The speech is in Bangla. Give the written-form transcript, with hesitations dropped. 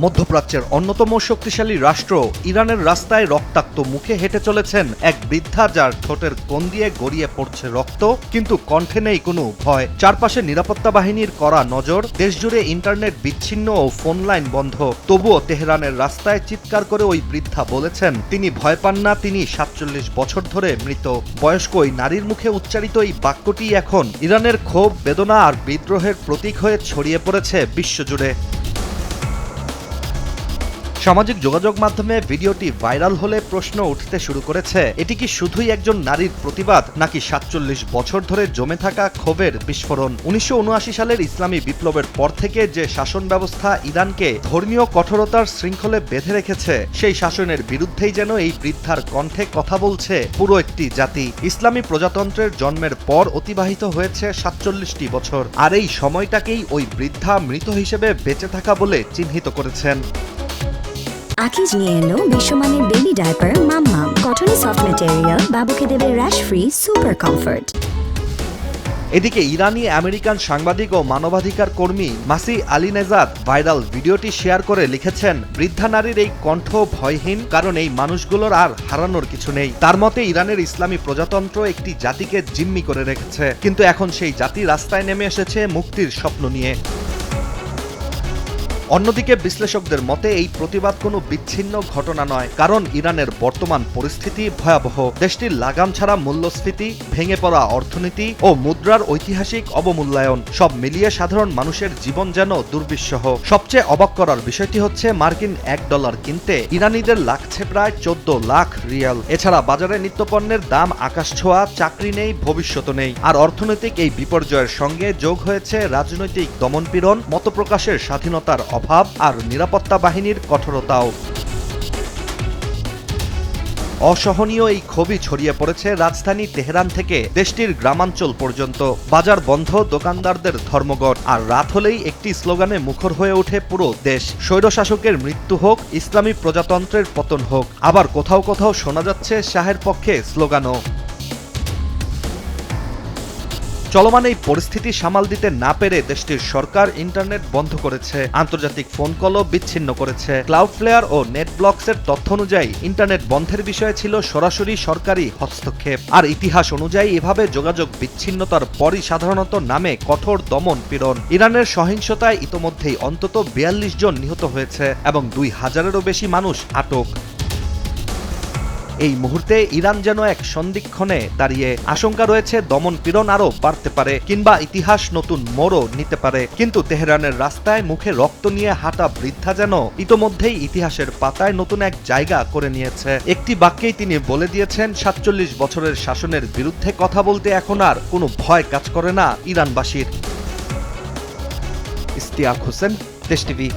মধ্যপ্রাচ্যের অন্যতম শক্তিশালী রাষ্ট্র ইরানের রাস্তায় রক্তাক্ত মুখে হেঁটে চলেছেন এক বৃদ্ধা, যার ঠোঁটের কোণ দিয়ে গড়িয়ে পড়ছে রক্ত, কিন্তু কণ্ঠে নেই কোনো ভয়। চারপাশে নিরাপত্তা বাহিনীর কড়া নজর, দেশজুড়ে ইন্টারনেট বিচ্ছিন্ন ও ফোন লাইন বন্ধ। তবুও তেহরানের রাস্তায় চিৎকার করে ওই বৃদ্ধা বলেছেন তিনি ভয় পান না, তিনি ৪৭ বছর ধরে মৃত। বয়স্ক ওই নারীর মুখে উচ্চারিত এই বাক্যটি এখন ইরানের ক্ষোভ, বেদনা আর বিদ্রোহের প্রতীক হয়ে ছড়িয়ে পড়েছে বিশ্বজুড়ে। সামাজিক যোগাযোগ মাধ্যমে ভিডিওটি ভাইরাল হলে প্রশ্ন উঠতে শুরু করেছে, এটি কি শুধুই একজন নারীর প্রতিবাদ, নাকি ৪৭ বছর ধরে জমে থাকা ক্ষোভের বিস্ফোরণ? ১৯৭৯ সালের ইসলামী বিপ্লবের পর থেকে যে শাসন ব্যবস্থা ইরানকে ধর্মীয় কঠোরতার শৃঙ্খলে বেঁধে রেখেছে, সেই শাসনের বিরুদ্ধেই যেন এই বৃদ্ধার কণ্ঠে কথা বলছে পুরো একটি জাতি। ইসলামী প্রজাতন্ত্রের জন্মের পর অতিবাহিত হয়েছে ৪৭টি বছর, আর এই সময়টাকেই ওই বৃদ্ধা মৃত হিসেবে বেঁচে থাকা বলে চিহ্নিত করেছেন। আকিজ নিয়ে এলো বিশ্বমানের বেবি ডায়াপার মাম্মাম। কটনে সফট ম্যাটেরিয়াল, বাবুকে দেবে র্যাশ ফ্রি সুপার কমফর্ট। এদিকে ইরানি আমেরিকান সাংবাদিক ও মানবাধিকার কর্মী মাসি আলিনেজাদ ভাইরাল ভিডিওটি শেয়ার করে লিখেছেন, বৃদ্ধা নারীর এই কণ্ঠ ভয়হীন, কারণ এই মানুষগুলোর আর হারানোর কিছু নেই। তার মতে ইরানের ইসলামী প্রজাতন্ত্র একটি জাতিকে জিম্মি করে রেখেছে, কিন্তু এখন সেই জাতি রাস্তায় নেমে এসেছে মুক্তির স্বপ্ন নিয়ে। অন্যদিকে বিশ্লেষকদের মতে এই প্রতিবাদ কোনো বিচ্ছিন্ন ঘটনা নয়, কারণ ইরানের বর্তমান পরিস্থিতি ভয়াবহ। দেশটির লাগাম ছাড়া মূল্যস্ফীতি, ভেঙে পড়া অর্থনীতি ও মুদ্রার ঐতিহাসিক অবমূল্যায়ন, সব মিলিয়ে সাধারণ মানুষের জীবন যেন দুর্বিষহ। সবচেয়ে অবাক করার বিষয়টি হচ্ছে, মার্কিন $1 কিনতে ইরানিদের লাগছে প্রায় 14 লাখ রিয়াল। এছাড়া বাজারে নিত্যপণ্যের দাম আকাশছোঁয়া, চাকরি নেই, ভবিষ্যৎ নেই। আর অর্থনৈতিক এই বিপর্যয়ের সঙ্গে যোগ হয়েছে রাজনৈতিক দমনপীড়ন, মতপ্রকাশের স্বাধীনতার অভাব আর নিরাপত্তা বাহিনীর কঠোরতাও। অসহনীয় এই ক্ষোভই ছড়িয়ে পড়েছে রাজধানী তেহরান থেকে দেশটির গ্রামাঞ্চল পর্যন্ত। বাজার বন্ধ, দোকানদারদের ধর্মঘট, আর রাত হলেই একটি স্লোগানে মুখর হয়ে ওঠে পুরো দেশ, স্বৈরশাসকের মৃত্যু হোক, ইসলামী প্রজাতন্ত্রের পতন হোক। আবার কোথাও কোথাও শোনা যাচ্ছে শাহের পক্ষে স্লোগানও। চলমান এই পরিস্থিতি সামাল দিতে না পেরে দেশটির সরকার ইন্টারনেট বন্ধ করেছে, আন্তর্জাতিক ফোন কলও বিচ্ছিন্ন করেছে। ক্লাউডফ্লেয়ার ও নেটব্লকসের তথ্য অনুযায়ী ইন্টারনেট বন্ধের বিষয়ে ছিল সরাসরি সরকারি হস্তক্ষেপ। আর ইতিহাস অনুযায়ী এভাবে যোগাযোগ বিচ্ছিন্নতার পরই সাধারণত নামে কঠোর দমন পীড়ন। ইরানের সহিংসতায় ইতোমধ্যেই অন্তত ৪২ জন নিহত হয়েছে এবং ২,০০০-এরও বেশি মানুষ আটক। এই মুহূর্তে ইরান যেন এক সন্ধিক্ষণে দাঁড়িয়ে। আশঙ্কা রয়েছে দমন পীড়ন আরও বাড়তে পারে, কিংবা ইতিহাস নতুন মোড়ও নিতে পারে। কিন্তু তেহরানের রাস্তায় মুখে রক্ত নিয়ে হাঁটা বৃদ্ধা যেন ইতোমধ্যেই ইতিহাসের পাতায় নতুন এক জায়গা করে নিয়েছে। একটি বাক্যেই তিনি বলে দিয়েছেন, ৪৭ বছরের শাসনের বিরুদ্ধে কথা বলতে এখন আর কোনো ভয় কাজ করে না ইরানবাসীর। ইশতিয়াক হোসেন, দেশ টিভি।